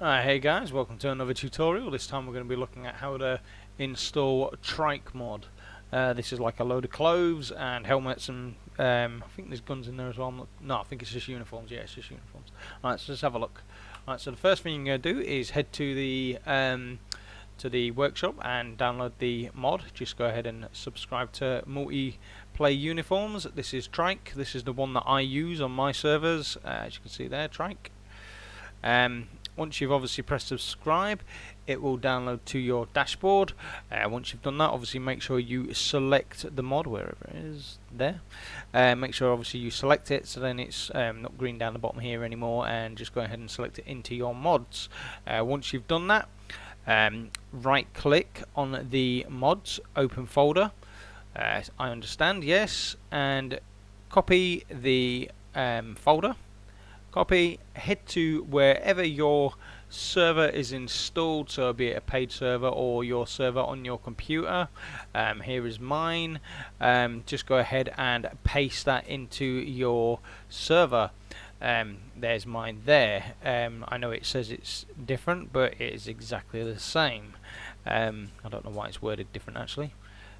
Hey guys, welcome to another tutorial. This time we're going to be looking at how to install TRYK mod. This is like a load of clothes and helmets and I think there's guns in there as well. No, I think it's just uniforms. Yeah, it's just uniforms. Alright, so let's have a look. Alright, so the first thing you're going to do is head to the workshop and download the mod. Just go ahead and subscribe to multiplayer uniforms. This is TRYK. This is the one that I use on my servers. As you can see there, TRYK. Once you've obviously pressed subscribe, it will download to your dashboard. Once you've done that, obviously make sure you select the mod wherever it is there. Make sure obviously you select it so then it's not green down the bottom here anymore, and just go ahead and select it into your mods. Once you've done that, right click on the mods, open folder. I understand, yes, and copy the folder. Copy, head to wherever your server is installed, so be it a paid server or your server on your computer. Here is mine. Just go ahead and paste that into your server. There's mine there. I know it says it's different, but it is exactly the same. I don't know why it's worded different actually.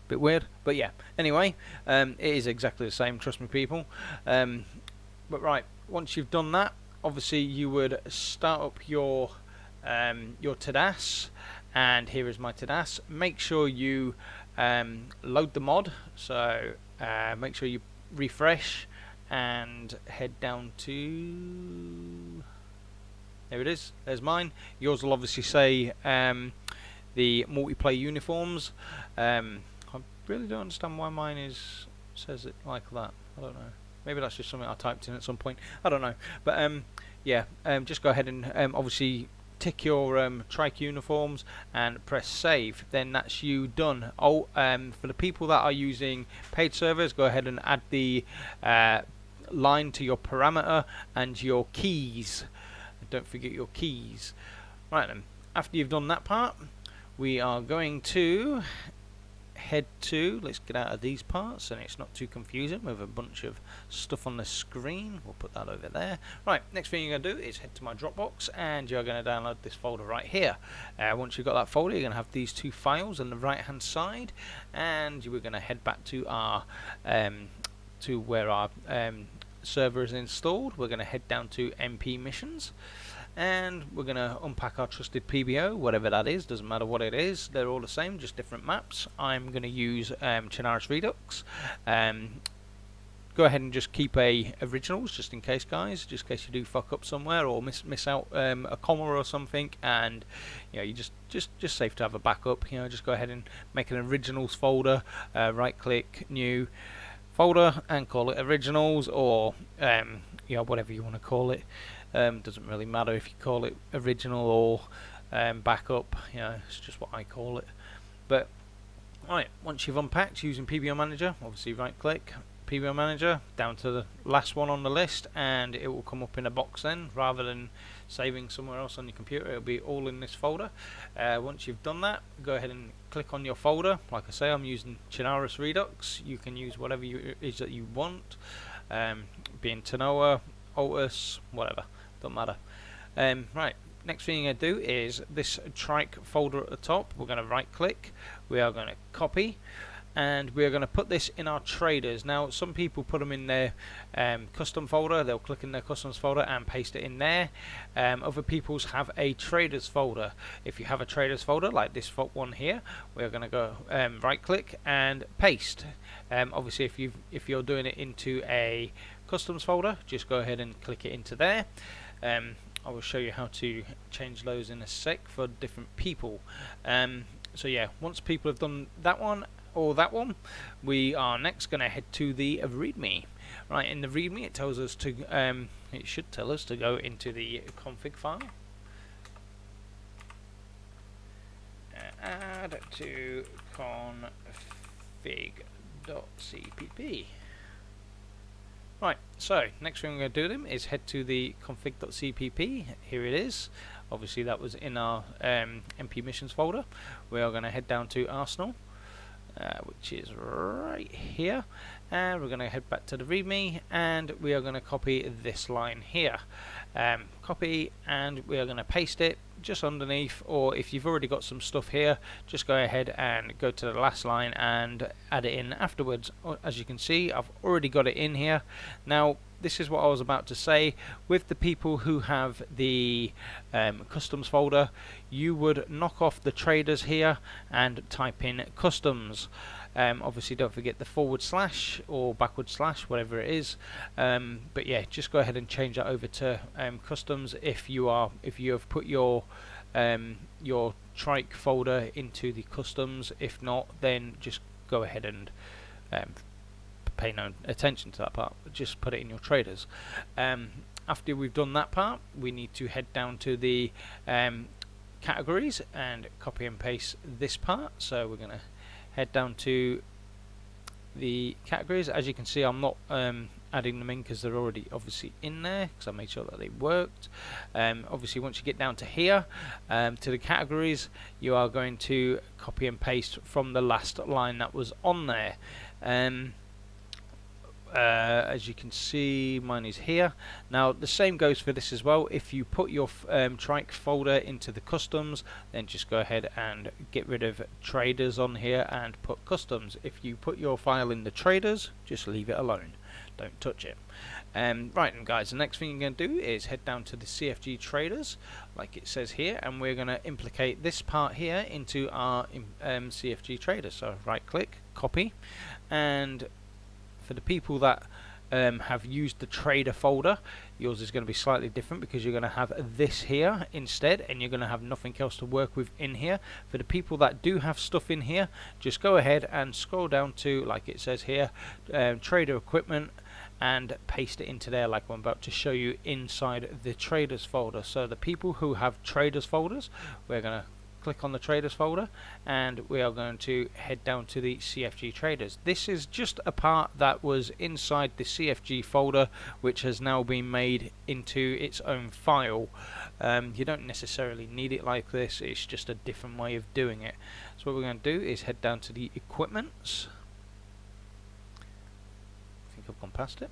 Bit weird, but yeah. Anyway, it is exactly the same, trust me people. But right, once you've done that, obviously you would start up your TDAS, and here is my TDAS. Make sure you load the mod, so make sure you refresh and head down to, there it is, there's mine. Yours will obviously say the multiplayer uniforms. I really don't understand why mine says it like that. I don't know. Maybe that's just something I typed in at some point. I don't know. But yeah, just go ahead and obviously tick your TRYK uniforms and press save. Then that's you done. Oh, for the people that are using paid servers, go ahead and add the line to your parameter and your keys. Don't forget your keys. Right then, after you've done that part, we are going to head to, let's get out of these parts and it's not too confusing with a bunch of stuff on the screen. We'll put that over there. Right, next thing you're going to do is head to my Dropbox and you're going to download this folder right here. Once you've got that folder, you're going to have these two files on the right hand side, and we're going to head back to our to where our server is installed. We're going to head down to MP missions, and we're going to unpack our trusted PBO, whatever that is, doesn't matter what it is, they're all the same, just different maps. I'm going to use Chinaris Redux. Go ahead and just keep originals, just in case guys, just in case you do fuck up somewhere or miss out a comma or something, and you know, you just safe to have a backup. You know, just go ahead and make an originals folder, right click, new folder, and call it originals, or you know, whatever you want to call it. Doesn't really matter if you call it original or backup, you know, it's just what I call it. But right, once you've unpacked using PBO Manager, obviously right click, PBO Manager, down to the last one on the list, and it will come up in a box then, rather than saving somewhere else on your computer. It'll be all in this folder. Once you've done that, go ahead and click on your folder. Like I say, I'm using Chinaris Redux. You can use whatever it is that you want, being Tanoa, Altus, whatever, don't matter. Right, next thing you're going to do is this TRYK folder at the top. We're going to right click, we are going to copy, and we're going to put this in our traders. Now some people put them in their custom folder. They'll click in their customs folder and paste it in there. Other people's have a traders folder. If you have a traders folder like this one here, we're going to go right click and paste. Obviously if you're doing it into a customs folder, just go ahead and click it into there. I will show you how to change those in a sec for different people. So yeah, once people have done that one or that one, we are next going to head to the README. Right, in the README it tells us to it should tell us to go into the config file, add to config.cpp. Right, so next thing we're going to do then is head to the config.cpp. Here it is. Obviously that was in our MP missions folder. We are going to head down to Arsenal, which is right here, and we're going to head back to the README, and we are going to copy this line here. copy, and we are going to paste it just underneath, or if you've already got some stuff here, just go ahead and go to the last line and add it in afterwards. As you can see, I've already got it in here. Now this is what I was about to say. With the people who have the customs folder, you would knock off the traders here and type in customs. Obviously don't forget the / or / whatever it is, but yeah, just go ahead and change that over to customs if you have put your TRYK folder into the customs. If not, then just go ahead and pay no attention to that part, just put it in your traders. After we've done that part, we need to head down to the categories and copy and paste this part. So we're going to head down to the categories. As you can see, I'm not adding them in because they're already obviously in there, because I made sure that they worked. Obviously once you get down to here, to the categories, you are going to copy and paste from the last line that was on there. As you can see, mine is here. Now the same goes for this as well. If you put your TRYK folder into the customs, then just go ahead and get rid of traders on here and put customs. If you put your file in the traders, just leave it alone, don't touch it. Right, and guys, the next thing you're going to do is head down to the CFG traders like it says here, and we're going to implicate this part here into our CFG traders. So right click, copy, and for the people that have used the trader folder, yours is going to be slightly different because you're going to have this here instead, and you're going to have nothing else to work with in here. For the people that do have stuff in here, just go ahead and scroll down to, like it says here, trader equipment, and paste it into there like I'm about to show you inside the traders folder. So the people who have traders folders, we're going to click on the traders folder, and we are going to head down to the CFG traders. This is just a part that was inside the CFG folder, which has now been made into its own file. You don't necessarily need it like this, it's just a different way of doing it. So what we're going to do is head down to the equipments. I think I've gone past it.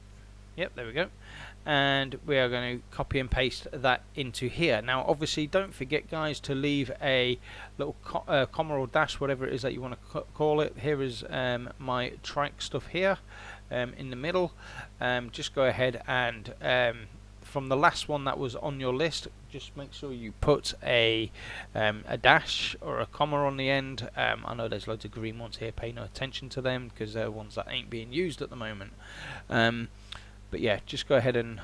Yep, there we go. And we are going to copy and paste that into here. Now obviously don't forget, guys, to leave a little comma or dash, whatever it is that you want to call it. Here is my TRYK stuff here in the middle. Just go ahead and from the last one that was on your list, just make sure you put a dash or a comma on the end. I know there's loads of green ones here, pay no attention to them because they're ones that ain't being used at the moment. But yeah, just go ahead and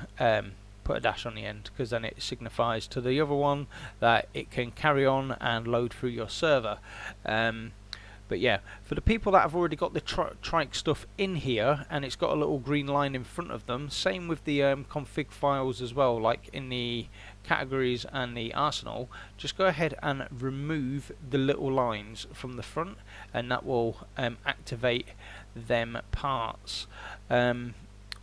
put a dash on the end, because then it signifies to the other one that it can carry on and load through your server. But yeah, for the people that have already got the TRYK stuff in here and it's got a little green line in front of them, same with the config files as well, like in the categories and the arsenal, just go ahead and remove the little lines from the front, and that will activate them parts.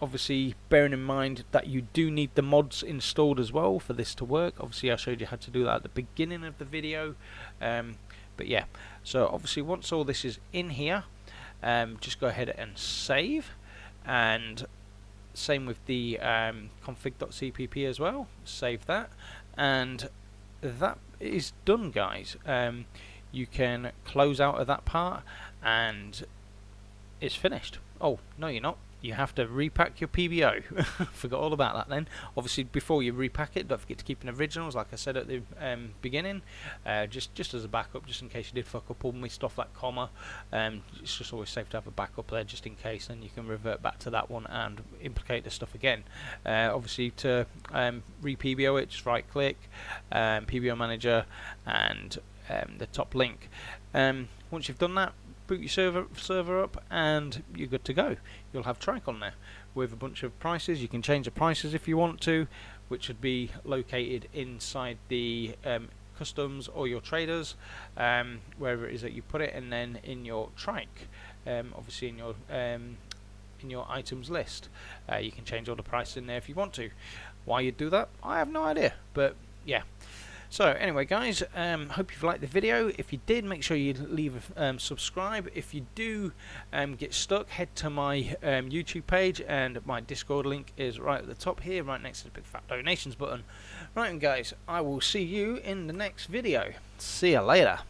Obviously bearing in mind that you do need the mods installed as well for this to work. Obviously I showed you how to do that at the beginning of the video, but yeah, so obviously once all this is in here, just go ahead and save, and same with the config.cpp as well, save that, and that is done, guys. You can close out of that part and it's finished. Oh no, you're not. You have to repack your PBO. Forgot all about that then. Obviously before you repack it, don't forget to keep in originals like I said at the beginning, just as a backup, just in case you did fuck up or missed off that comma. It's just always safe to have a backup there just in case, then you can revert back to that one and implicate the stuff again. Obviously to re-PBO it, just right click, PBO manager, and the top link. Once you've done that, boot your server up and you're good to go. You'll have TRYK on there with a bunch of prices. You can change the prices if you want to, which would be located inside the customs or your traders, wherever it is that you put it, and then in your TRYK, obviously in your items list. You can change all the prices in there if you want to. Why you do that, I have no idea, but yeah. So anyway guys, hope you've liked the video. If you did, make sure you leave a subscribe. If you do get stuck, head to my YouTube page, and my Discord link is right at the top here, right next to the big fat donations button. Right, and guys, I will see you in the next video. See you later.